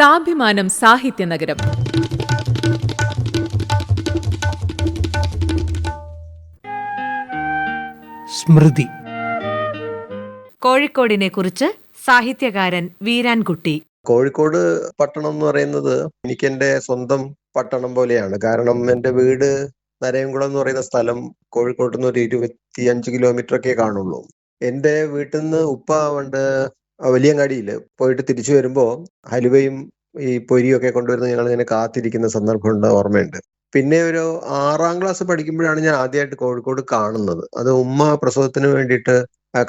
സാഭിമാനം സാഹിത്യനഗരം. സ്മൃതി. കോഴിക്കോടിനെ കുറിച്ച് സാഹിത്യകാരൻ വീരാൻകുട്ടി. കോഴിക്കോട് പട്ടണം എന്ന് പറയുന്നത് എനിക്ക് എൻ്റെ സ്വന്തം പട്ടണം പോലെയാണ്. കാരണം എൻ്റെ വീട് നരയംകുളം എന്ന് പറയുന്ന സ്ഥലം കോഴിക്കോട്ട് നിന്ന് ഒരു 25 കിലോമീറ്റർ ഒക്കെ കാണുള്ളൂ. എൻ്റെ വീട്ടിൽ നിന്ന് ഉപ്പ പണ്ട് വലിയങ്ങാടിയിൽ പോയിട്ട് തിരിച്ചു വരുമ്പോൾ ഹലുവയും ഈ പൊരിയും ഒക്കെ കൊണ്ടുവരുന്ന ഞങ്ങൾ ഇങ്ങനെ കാത്തിരിക്കുന്ന സന്ദർഭമുണ്ട്, ഓർമ്മയുണ്ട്. പിന്നെ ഒരു 6ാം ക്ലാസ് പഠിക്കുമ്പോഴാണ് ഞാൻ ആദ്യമായിട്ട് കോഴിക്കോട് കാണുന്നത്. അത് ഉമ്മ പ്രസവത്തിന് വേണ്ടിയിട്ട്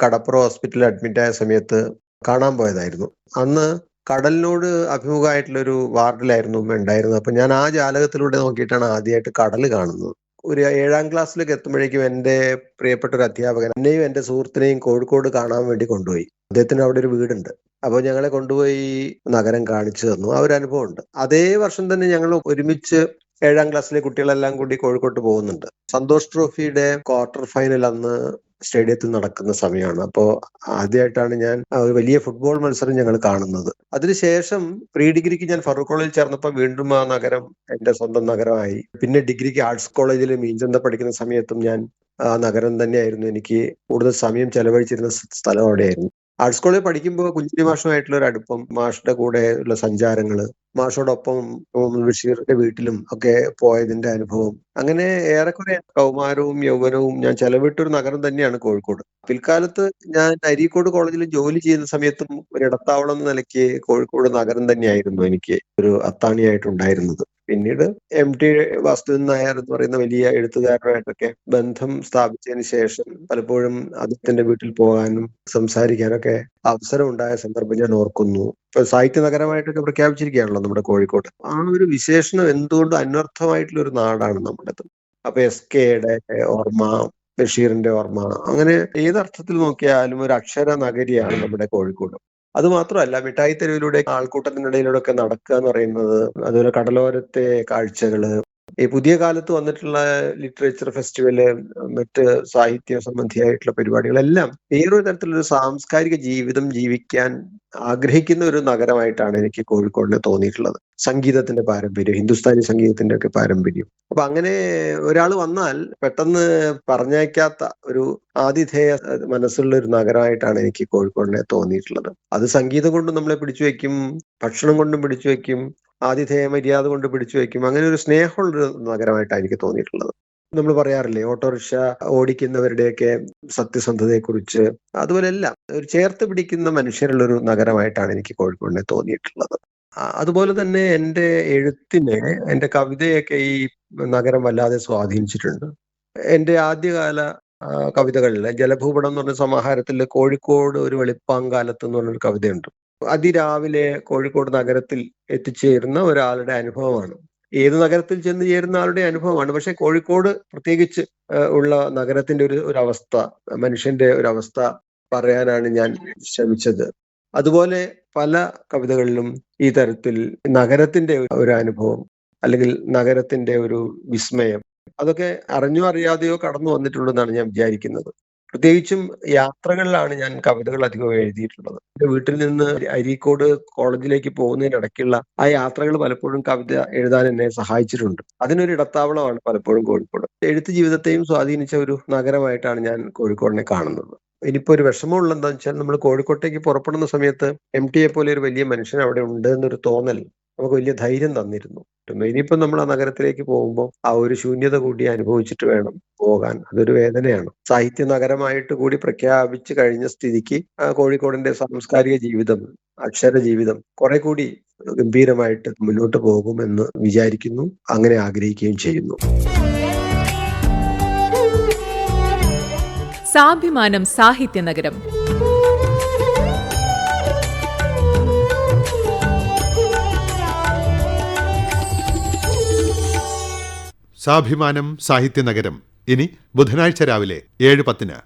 കടപ്പുറം ഹോസ്പിറ്റലിൽ അഡ്മിറ്റ് ആയ സമയത്ത് കാണാൻ പോയതായിരുന്നു. അന്ന് കടലിനോട് അഭിമുഖമായിട്ടുള്ളൊരു വാർഡിലായിരുന്നു ഉമ്മ ഉണ്ടായിരുന്നത്. അപ്പൊ ഞാൻ ആ ജാലകത്തിലൂടെ നോക്കിയിട്ടാണ് ആദ്യമായിട്ട് കടൽ കാണുന്നത്. ഒരു 7ാം ക്ലാസ്സിലേക്ക് എത്തുമ്പോഴേക്കും എൻ്റെ പ്രിയപ്പെട്ട ഒരു അധ്യാപകൻ എന്നെയും എൻ്റെ സുഹൃത്തിനെയും കോഴിക്കോട് കാണാൻ വേണ്ടി കൊണ്ടുപോയി. അദ്ദേഹത്തിന് അവിടെ ഒരു വീടുണ്ട്. അപ്പോൾ ഞങ്ങളെ കൊണ്ടുപോയി നഗരം കാണിച്ചു തന്നു. ആ ഒരു അനുഭവം ഉണ്ട്. അതേ വർഷം തന്നെ ഞങ്ങൾ ഒരുമിച്ച് 7ാം ക്ലാസ്സിലെ കുട്ടികളെല്ലാം കൂടി കോഴിക്കോട്ട് പോകുന്നുണ്ട്. സന്തോഷ് ട്രോഫിയുടെ ക്വാർട്ടർ ഫൈനൽ അന്ന് സ്റ്റേഡിയത്തിൽ നടക്കുന്ന സമയമാണ്. അപ്പോൾ ആദ്യമായിട്ടാണ് ഞാൻ ഒരു വലിയ ഫുട്ബോൾ മത്സരം ഞങ്ങൾ കാണുന്നത്. അതിനുശേഷം പ്രീ ഡിഗ്രിക്ക് ഞാൻ ഫറൂഖ് കോളേജിൽ ചേർന്നപ്പോൾ വീണ്ടും ആ നഗരം എൻ്റെ സ്വന്തം നഗരമായി. പിന്നെ ഡിഗ്രിക്ക് ആർട്സ് കോളേജിൽ മീൻചന്ത പഠിക്കുന്ന സമയത്തും ഞാൻ ആ നഗരം തന്നെയായിരുന്നു എനിക്ക് കൂടുതൽ സമയം ചെലവഴിച്ചിരുന്ന സ്ഥലം അവിടെയായിരുന്നു. ആർട്സ് കോളേജിൽ പഠിക്കുമ്പോൾ കുഞ്ഞിനി മാഷുമായിട്ടുള്ള ഒരു അടുപ്പം, മാഷിന്റെ കൂടെ ഉള്ള സഞ്ചാരങ്ങള്, മാഷോടൊപ്പം ബഷീറിന്റെ വീട്ടിലും ഒക്കെ പോയതിന്റെ അനുഭവം, അങ്ങനെ ഏറെക്കുറെ കൗമാരവും യൗവനവും ഞാൻ ചെലവിട്ടൊരു നഗരം തന്നെയാണ് കോഴിക്കോട്. പിൽക്കാലത്ത് ഞാൻ അരീക്കോട് കോളേജിൽ ജോലി ചെയ്യുന്ന സമയത്തും ഒരു ഇടത്താവളം എന്ന നിലയ്ക്ക് കോഴിക്കോട് നഗരം തന്നെയായിരുന്നു എനിക്ക് ഒരു അത്താണിയായിട്ടുണ്ടായിരുന്നത്. പിന്നീട് MT വാസുദേവൻ നായർ എന്ന് പറയുന്ന വലിയ എഴുത്തുകാരനായിട്ടൊക്കെ ബന്ധം സ്ഥാപിച്ചതിന് ശേഷം പലപ്പോഴും അദ്ദേഹത്തിന്റെ വീട്ടിൽ പോകാനും സംസാരിക്കാനൊക്കെ അവസരം ഉണ്ടായ സന്ദർഭം ഞാൻ ഓർക്കുന്നു. ഇപ്പൊ സാഹിത്യ നഗരമായിട്ടൊക്കെ പ്രഖ്യാപിച്ചിരിക്കുകയാണല്ലോ നമ്മുടെ കോഴിക്കോട്. ആ ഒരു വിശേഷണം എന്തുകൊണ്ട് അന്വർത്ഥമായിട്ടുള്ള ഒരു നാടാണ് നമ്മുടേത്. അപ്പൊ SKയുടെ ഓർമ്മ, ബഷീറിന്റെ ഓർമ്മ, അങ്ങനെ ഏതർത്ഥത്തിൽ നോക്കിയാലും ഒരു അക്ഷര നഗരിയാണ് നമ്മുടെ കോഴിക്കോട്. അത് മാത്രമല്ല, മിഠായി തെരുവിലൂടെ ആൾക്കൂട്ടത്തിനിടയിലൂടെ ഒക്കെ നടക്കുക എന്ന് പറയുന്നത്, അതുപോലെ കടലോരത്തെ കാഴ്ചകള്, ഈ പുതിയ കാലത്ത് വന്നിട്ടുള്ള ലിറ്ററേച്ചർ ഫെസ്റ്റിവല്, മറ്റ് സാഹിത്യ സംബന്ധിയായിട്ടുള്ള പരിപാടികളെല്ലാം വേറൊരു തരത്തിലൊരു സാംസ്കാരിക ജീവിതം ജീവിക്കാൻ ആഗ്രഹിക്കുന്ന ഒരു നഗരമായിട്ടാണ് എനിക്ക് കോഴിക്കോടിനെ തോന്നിയിട്ടുള്ളത്. സംഗീതത്തിന്റെ പാരമ്പര്യം, ഹിന്ദുസ്ഥാനി സംഗീതത്തിന്റെ ഒക്കെ പാരമ്പര്യം. അപ്പൊ അങ്ങനെ ഒരാൾ വന്നാൽ പെട്ടെന്ന് പറഞ്ഞയക്കാത്ത ഒരു ആതിഥേയ മനസ്സുള്ള ഒരു നഗരമായിട്ടാണ് എനിക്ക് കോഴിക്കോടിനെ തോന്നിയിട്ടുള്ളത്. അത് സംഗീതം കൊണ്ടും നമ്മളെ പിടിച്ചു വെക്കും, ഭക്ഷണം കൊണ്ടും പിടിച്ചു വെക്കും, ആതിഥേയ മര്യാദ കൊണ്ട് പിടിച്ചു വെക്കും. അങ്ങനെ ഒരു സ്നേഹമുള്ളൊരു നഗരമായിട്ടാണ് എനിക്ക് തോന്നിയിട്ടുള്ളത്. നമ്മൾ പറയാറില്ലേ, ഓട്ടോറിക്ഷ ഓടിക്കുന്നവരുടെയൊക്കെ സത്യസന്ധതയെക്കുറിച്ച്, അതുപോലെ എല്ലാം ഒരു ചേർത്ത് പിടിക്കുന്ന മനുഷ്യരുള്ളൊരു നഗരമായിട്ടാണ് എനിക്ക് കോഴിക്കോടിനെ തോന്നിയിട്ടുള്ളത്. അതുപോലെ തന്നെ എൻ്റെ എഴുത്തിനെ, എൻ്റെ കവിതയൊക്കെ ഈ നഗരം വല്ലാതെ സ്വാധീനിച്ചിട്ടുണ്ട്. എൻ്റെ ആദ്യകാല കവിതകളിൽ ജലഭൂപടം എന്ന് പറഞ്ഞ സമാഹാരത്തിൽ കോഴിക്കോട് ഒരു വെളിപ്പാങ്കാലത്ത് എന്ന് പറഞ്ഞൊരു കവിതയുണ്ട്. അതിരാവിലെ കോഴിക്കോട് നഗരത്തിൽ എത്തിച്ചേരുന്ന ഒരാളുടെ അനുഭവമാണ്. ഏത് നഗരത്തിൽ ചെന്ന് ചേരുന്ന ആളുടെ അനുഭവമാണ്. പക്ഷെ കോഴിക്കോട് പ്രത്യേകിച്ച് ഉള്ള നഗരത്തിന്റെ ഒരു അവസ്ഥ, മനുഷ്യന്റെ ഒരു അവസ്ഥ പറയാനാണ് ഞാൻ ശ്രമിച്ചത്. അതുപോലെ പല കവിതകളിലും ഈ തരത്തിൽ നഗരത്തിന്റെ ഒരു അനുഭവം അല്ലെങ്കിൽ നഗരത്തിന്റെ ഒരു വിസ്മയം, അതൊക്കെ അറിഞ്ഞോ അറിയാതെയോ കടന്നു വന്നിട്ടുണ്ടെന്നാണ് ഞാൻ വിചാരിക്കുന്നത്. പ്രത്യേകിച്ചും യാത്രകളിലാണ് ഞാൻ കവിതകൾ അധികം എഴുതിയിട്ടുള്ളത്. എന്റെ വീട്ടിൽ നിന്ന് അരീക്കോട് കോളേജിലേക്ക് പോകുന്നതിനിടയ്ക്കുള്ള ആ യാത്രകൾ പലപ്പോഴും കവിത എഴുതാൻ എന്നെ സഹായിച്ചിട്ടുണ്ട്. അതിനൊരു ഇടത്താവളമാണ് പലപ്പോഴും കോഴിക്കോട്. എഴുത്ത് ജീവിതത്തെയും സ്വാധീനിച്ച ഒരു നഗരമായിട്ടാണ് ഞാൻ കോഴിക്കോടിനെ കാണുന്നത്. ഇനിയിപ്പോ ഒരു വിഷമമുള്ള എന്താണെന്ന് വെച്ചാൽ, നമ്മൾ കോഴിക്കോട്ടേക്ക് പുറപ്പെടുന്ന സമയത്ത് MTയെ പോലെ ഒരു വലിയ മനുഷ്യൻ അവിടെ ഉണ്ട് എന്നൊരു തോന്നൽ നമുക്ക് വലിയ ധൈര്യം തന്നിരുന്നു. ഇനിയിപ്പോ നമ്മൾ ആ നഗരത്തിലേക്ക് പോകുമ്പോൾ ആ ഒരു ശൂന്യത കൂടി അനുഭവിച്ചിട്ട് വേണം പോകാൻ. അതൊരു വേദനയാണ്. സാഹിത്യ നഗരമായിട്ട് കൂടി പ്രഖ്യാപിച്ചു കഴിഞ്ഞ സ്ഥിതിക്ക് കോഴിക്കോടിന്റെ സാംസ്കാരിക ജീവിതം, അക്ഷര ജീവിതം കുറെ കൂടി ഗംഭീരമായിട്ട് മുന്നോട്ട് പോകുമെന്ന് വിചാരിക്കുന്നു, അങ്ങനെ ആഗ്രഹിക്കുകയും ചെയ്യുന്നു. സാഭിമാനം സാഹിത്യനഗരം. സാഭിമാനം സാഹിത്യനഗരം ഇനി ബുധനാഴ്ച രാവിലെ 7:10.